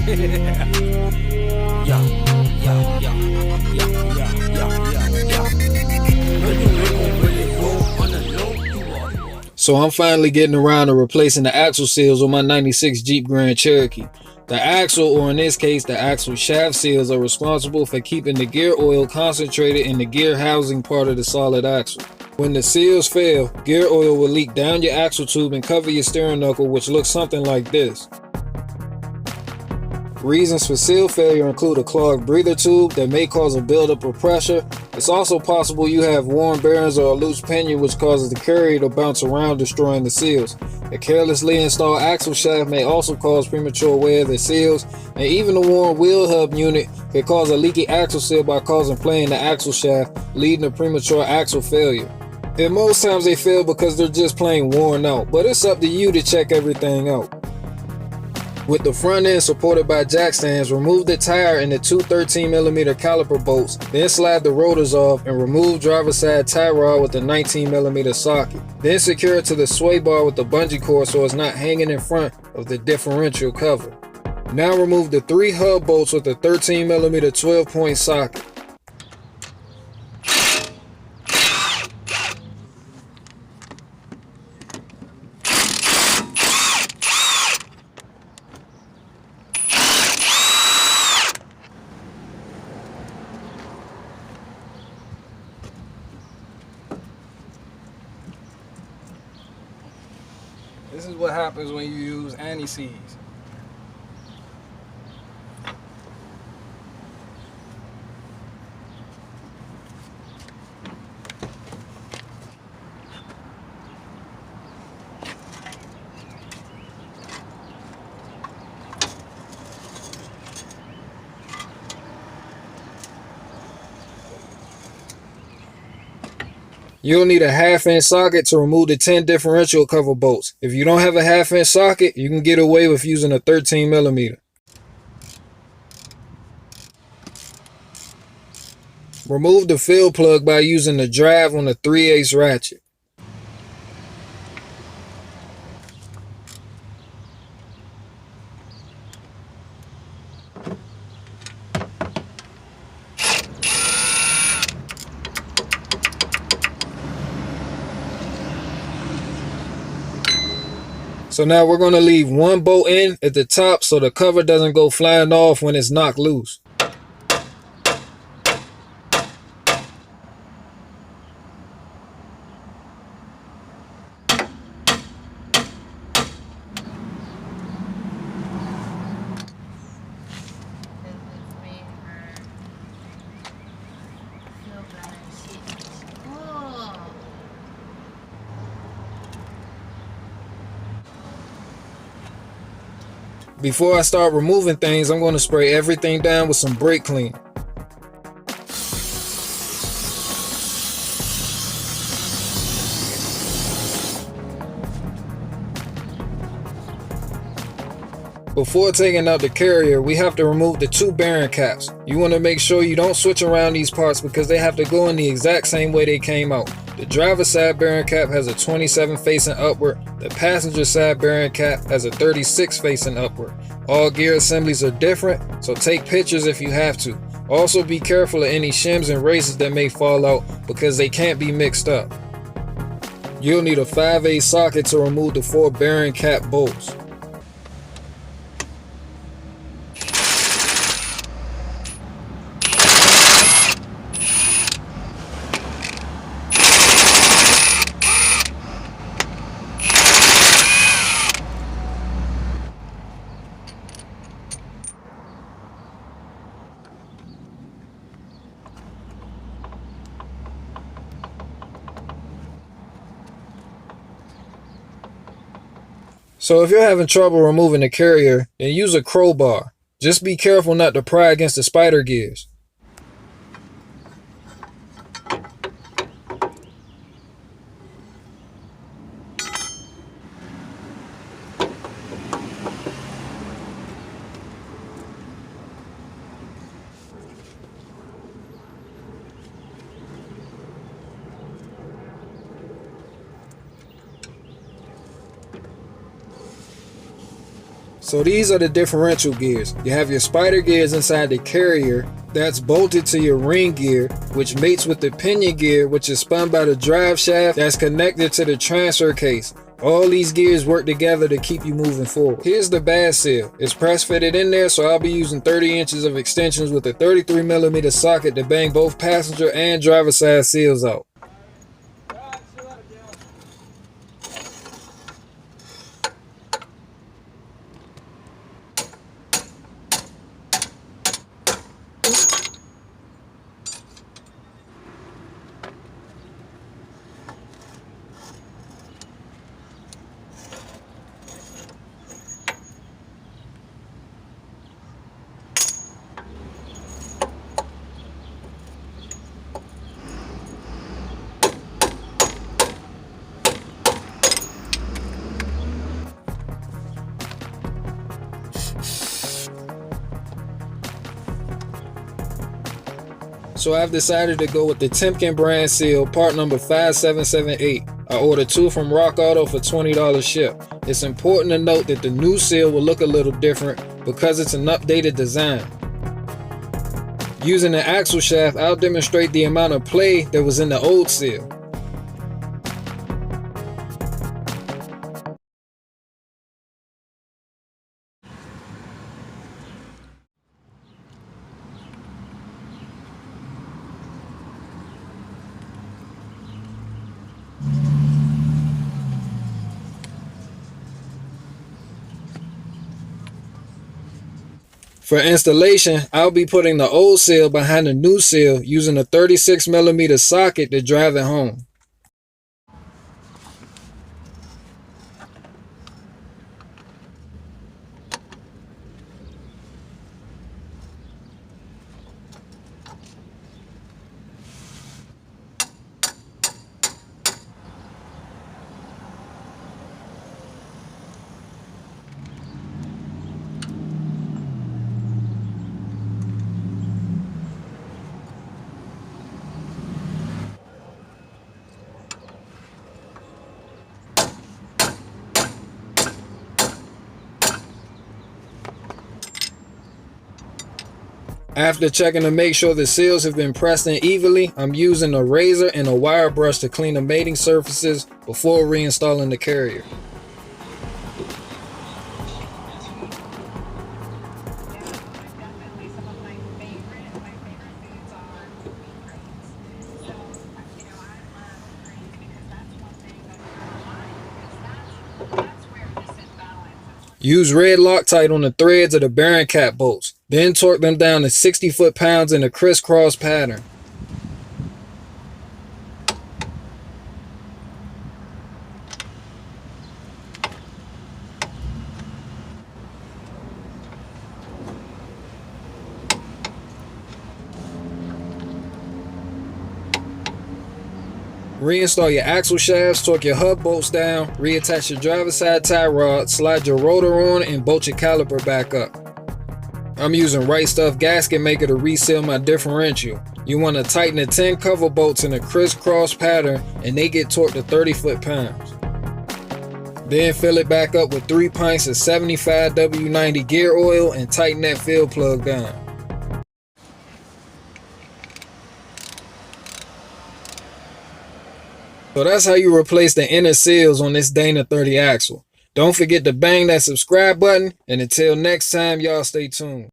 So I'm finally getting around to replacing the axle seals on my 96 Jeep Grand Cherokee. The axle, or in this case the axle shaft seals, are responsible for keeping the gear oil concentrated in the gear housing part of the solid axle. When the seals fail, gear oil will leak down your axle tube and cover your steering knuckle, which looks something like this. Reasons for seal failure include a clogged breather tube that may cause a buildup of pressure. It's also possible you have worn bearings or a loose pinion, which causes the carrier to bounce around, destroying the seals. A carelessly installed axle shaft may also cause premature wear of the seals, and even a worn wheel hub unit can cause a leaky axle seal by causing play in the axle shaft, leading to premature axle failure. And most times they fail because they're just plain worn out, but it's up to you to check everything out. With the front end supported by jack stands, remove the tire and the two 13mm caliper bolts, then slide the rotors off and remove driver's side tie rod with the 19mm socket. Then secure it to the sway bar with the bungee cord so it's not hanging in front of the differential cover. Now remove the three hub bolts with the 13mm 12-point socket. This is what happens when you use anti-seize. You'll need a 1/2-inch socket to remove the 10 differential cover bolts. If you don't have a 1/2-inch socket, you can get away with using a 13mm. Remove the fill plug by using the drive on the 3/8 ratchet. So now we're going to leave one bolt in at the top so the cover doesn't go flying off when it's knocked loose. Before I start removing things, I'm going to spray everything down with some brake cleaner. Before taking out the carrier, we have to remove the two bearing caps. You want to make sure you don't switch around these parts because they have to go in the exact same way they came out. The driver's side bearing cap has a 27 facing upward. The passenger side bearing cap has a 36 facing upward. All gear assemblies are different, so take pictures if you have to. Also be careful of any shims and races that may fall out because they can't be mixed up. You'll need a 5/8 socket to remove the 4 bearing cap bolts. So if you're having trouble removing the carrier, then use a crowbar. Just be careful not to pry against the spider gears. So these are the differential gears. You have your spider gears inside the carrier that's bolted to your ring gear, which mates with the pinion gear, which is spun by the drive shaft that's connected to the transfer case. All these gears work together to keep you moving forward. Here's the bad seal. It's press fitted in there, so I'll be using 30 inches of extensions with a 33mm socket to bang both passenger and driver side seals out. So I've decided to go with the Timken brand seal, part number 5778. I ordered 2 from Rock Auto for $20 ship. It's important to note that the new seal will look a little different because it's an updated design. Using the axle shaft, I'll demonstrate the amount of play that was in the old seal. For installation, I'll be putting the old seal behind the new seal using a 36mm socket to drive it home. After checking to make sure the seals have been pressed in evenly, I'm using a razor and a wire brush to clean the mating surfaces before reinstalling the carrier. Use red Loctite on the threads of the bearing cap bolts, then torque them down to 60 foot-pounds in a crisscross pattern. Reinstall your axle shafts, torque your hub bolts down, reattach your driver's side tie rod, slide your rotor on, and bolt your caliper back up. I'm using Right Stuff gasket maker to reseal my differential. You want to tighten the 10 cover bolts in a crisscross pattern and they get torqued to 30 foot-pounds. Then fill it back up with 3 pints of 75 W90 gear oil and tighten that fill plug down. So that's how you replace the inner seals on this Dana 30 axle. Don't forget to bang that subscribe button, and until next time, y'all stay tuned.